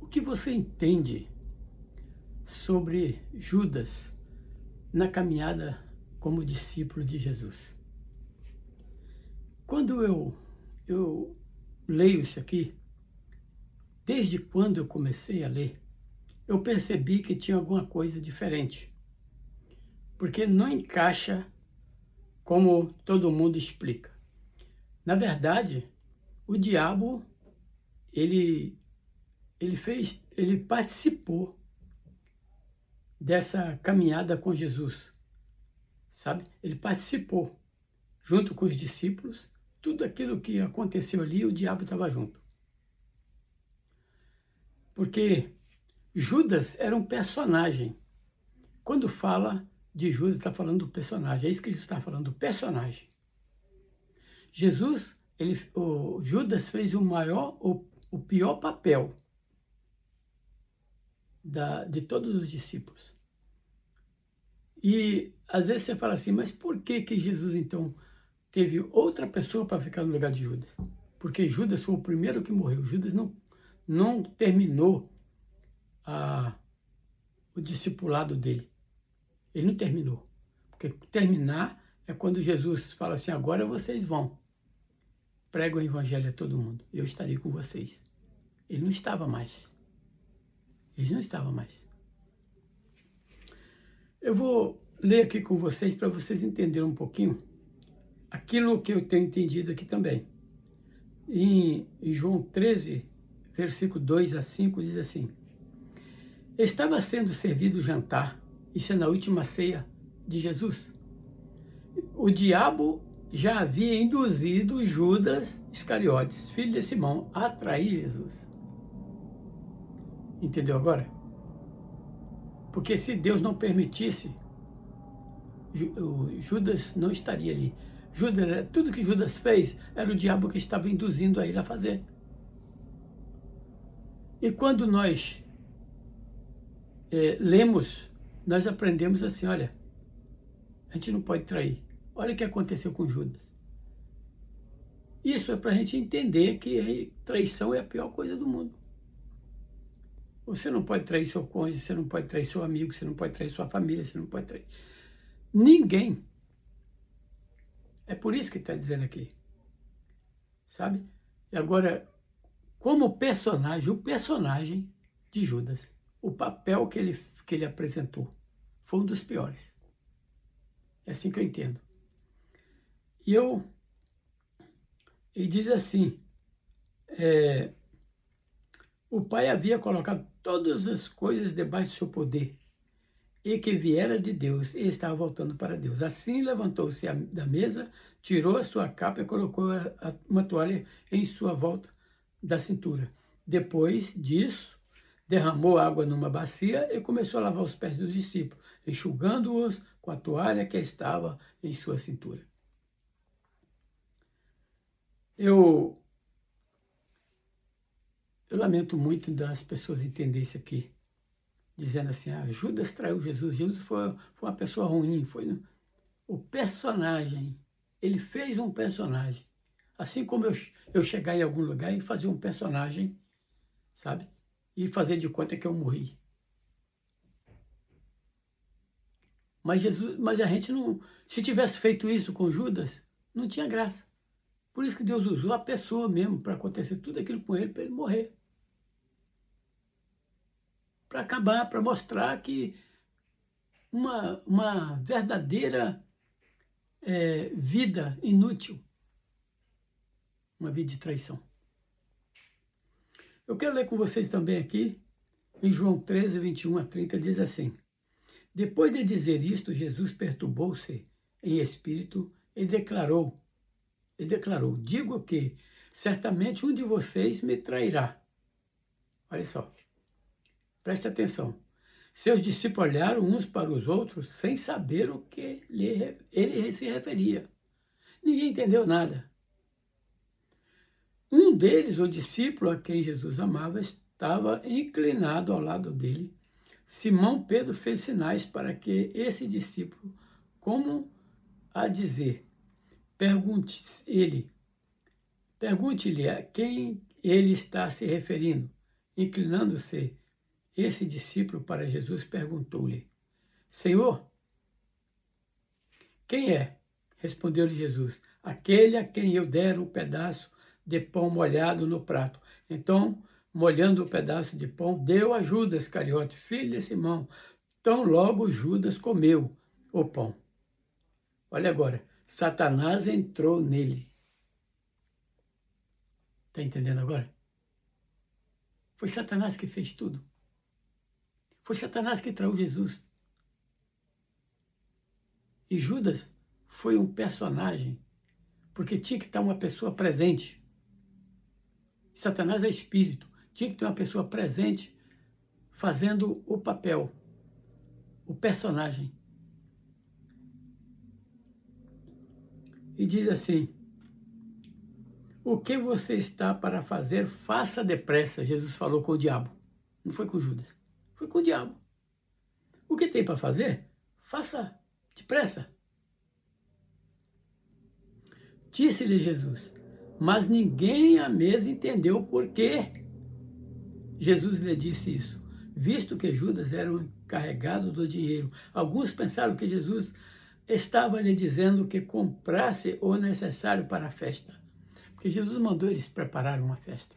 O que você entende sobre Judas na caminhada como discípulo de Jesus? Quando eu leio isso aqui, desde quando eu comecei a ler, eu percebi que tinha alguma coisa diferente, porque não encaixa como todo mundo explica. Na verdade, o diabo, ele participou dessa caminhada com Jesus, sabe? Ele participou junto com os discípulos, tudo aquilo que aconteceu ali, o diabo estava junto. Porque Judas era um personagem. Quando fala de Judas, está falando do personagem. É isso que Jesus está falando, do personagem. Jesus, o Judas fez o pior papel de todos os discípulos. E às vezes você fala assim, mas por que Jesus então teve outra pessoa para ficar no lugar de Judas? Porque Judas foi o primeiro que morreu. Judas não terminou o discipulado dele. Ele não terminou. Porque terminar é quando Jesus fala assim, agora vocês vão. Pregam o evangelho a todo mundo. Eu estarei com vocês. Ele não estava mais. Ele não estava mais. Eu vou ler aqui com vocês para vocês entenderem um pouquinho aquilo que eu tenho entendido aqui também. Em João 13, versículo 2 a 5, diz assim: estava sendo servido o jantar, isso é na última ceia de Jesus. O diabo já havia induzido Judas Iscariotes, filho de Simão, a trair Jesus. Entendeu agora? Porque se Deus não permitisse, Judas não estaria ali. Tudo que Judas fez era o diabo que estava induzindo a ele a fazer. E quando nós lemos, nós aprendemos assim, olha, a gente não pode trair. Olha o que aconteceu com Judas. Isso é para a gente entender que traição é a pior coisa do mundo. Você não pode trair seu cônjuge, você não pode trair seu amigo, você não pode trair sua família, você não pode trair ninguém. É por isso que está dizendo aqui, sabe? E agora, como personagem, o personagem de Judas, o papel que ele apresentou foi um dos piores. É assim que eu entendo. E diz assim, o Pai havia colocado todas as coisas debaixo do seu poder, e que viera de Deus, e estava voltando para Deus. Assim levantou-se da mesa, tirou a sua capa e colocou uma toalha em sua volta da cintura. Depois disso, derramou água numa bacia e começou a lavar os pés dos discípulos, enxugando-os com a toalha que estava em sua cintura. Eu lamento muito das pessoas entenderem isso aqui, dizendo assim, Judas traiu Jesus, Jesus foi uma pessoa ruim, o personagem, ele fez um personagem, assim como eu chegar em algum lugar e fazer um personagem, sabe, e fazer de conta que eu morri. Mas a gente não, se tivesse feito isso com Judas, não tinha graça. Por isso que Deus usou a pessoa mesmo para acontecer tudo aquilo com ele, para ele morrer. Para acabar, para mostrar que uma verdadeira vida inútil, uma vida de traição. Eu quero ler com vocês também aqui, em João 13, 21 a 30, diz assim: depois de dizer isto, Jesus perturbou-se em espírito e declarou, digo que certamente um de vocês me trairá. Olha só, preste atenção. Seus discípulos olharam uns para os outros sem saber o que ele se referia. Ninguém entendeu nada. Um deles, o discípulo a quem Jesus amava, estava inclinado ao lado dele. Simão Pedro fez sinais para que esse discípulo, como a dizer, pergunte-lhe a quem ele está se referindo. Inclinando-se esse discípulo para Jesus, perguntou-lhe: Senhor, quem é? Respondeu-lhe Jesus: aquele a quem eu der um pedaço de pão molhado no prato. Então, molhando o pedaço de pão, deu a Judas Iscariote, filho de Simão. Tão logo Judas comeu o pão. Olha agora, Satanás entrou nele. Está entendendo agora? Foi Satanás que fez tudo. Foi Satanás que traiu Jesus. E Judas foi um personagem, porque tinha que estar uma pessoa presente. Satanás é espírito. Tinha que ter uma pessoa presente fazendo o papel, o personagem. E diz assim: o que você está para fazer, faça depressa. Jesus falou com o diabo. Não foi com Judas. Foi com o diabo. O que tem para fazer, faça depressa. Disse-lhe Jesus, mas ninguém à mesa entendeu por quê Jesus lhe disse isso, visto que Judas era o encarregado do dinheiro. Alguns pensaram que Jesus estava lhe dizendo que comprasse o necessário para a festa, porque Jesus mandou eles prepararem uma festa.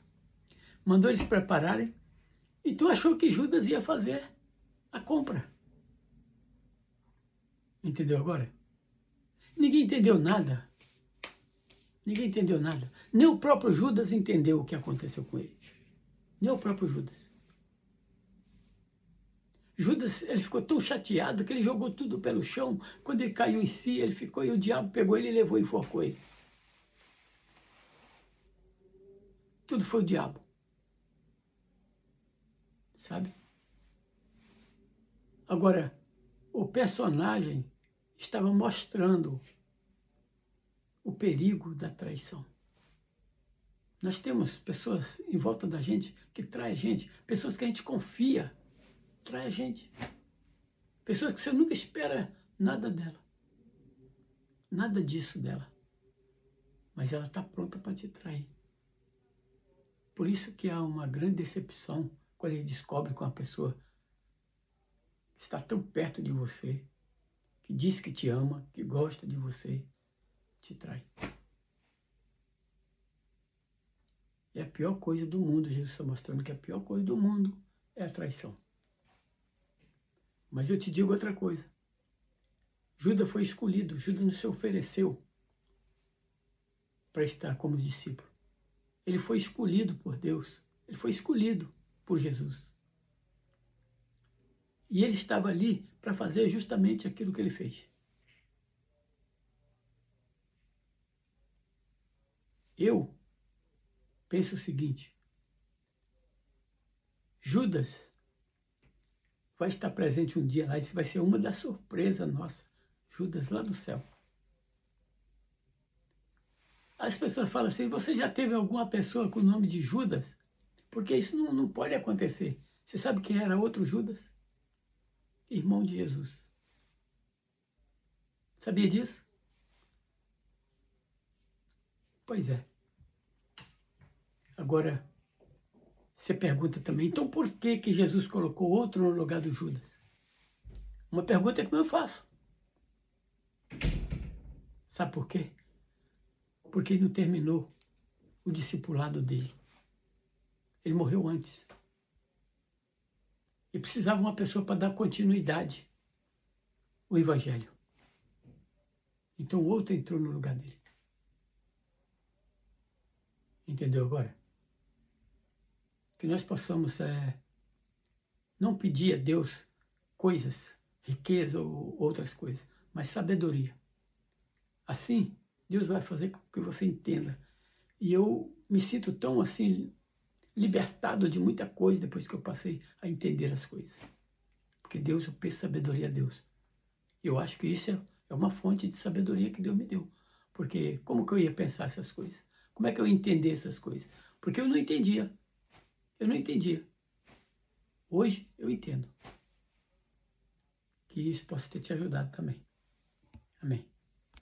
Mandou eles prepararem, então achou que Judas ia fazer a compra. Entendeu agora? Ninguém entendeu nada. Ninguém entendeu nada. Nem o próprio Judas entendeu o que aconteceu com ele. Nem o próprio Judas. Judas, ele ficou tão chateado que ele jogou tudo pelo chão. Quando ele caiu em si, ele ficou e o diabo pegou ele e levou e enforcou ele. Tudo foi o diabo. Sabe? Agora, o personagem estava mostrando o perigo da traição. Nós temos pessoas em volta da gente que traem a gente, pessoas que a gente confia, traem a gente. Pessoas que você nunca espera nada dela, nada disso dela, mas ela está pronta para te trair. Por isso que há uma grande decepção quando ele descobre que uma pessoa que está tão perto de você, que diz que te ama, que gosta de você, te trai. É a pior coisa do mundo. Jesus está mostrando que a pior coisa do mundo é a traição. Mas eu te digo outra coisa. Judas foi escolhido. Judas não se ofereceu para estar como discípulo. Ele foi escolhido por Deus. Ele foi escolhido por Jesus. E ele estava ali para fazer justamente aquilo que ele fez. Eu penso o seguinte: Judas vai estar presente um dia lá, isso vai ser uma das surpresas nossas. Judas lá do céu. As pessoas falam assim, você já teve alguma pessoa com o nome de Judas? Porque isso não pode acontecer. Você sabe quem era outro Judas? Irmão de Jesus. Sabia disso? Pois é. Agora, você pergunta também, então por que Jesus colocou outro no lugar do Judas? Uma pergunta que eu faço. Sabe por quê? Porque ele não terminou o discipulado dele. Ele morreu antes. E precisava uma pessoa para dar continuidade ao Evangelho. Então o outro entrou no lugar dele. Entendeu agora? Que nós possamos não pedir a Deus coisas, riqueza ou outras coisas, mas sabedoria. Assim, Deus vai fazer com que você entenda. E eu me sinto tão assim, libertado de muita coisa depois que eu passei a entender as coisas. Porque Deus, eu peço sabedoria a Deus. Eu acho que isso é uma fonte de sabedoria que Deus me deu. Porque como que eu ia pensar essas coisas? Como é que eu ia entender essas coisas? Porque eu não entendia. Eu não entendia. Hoje eu entendo. Que isso possa ter te ajudado também. Amém.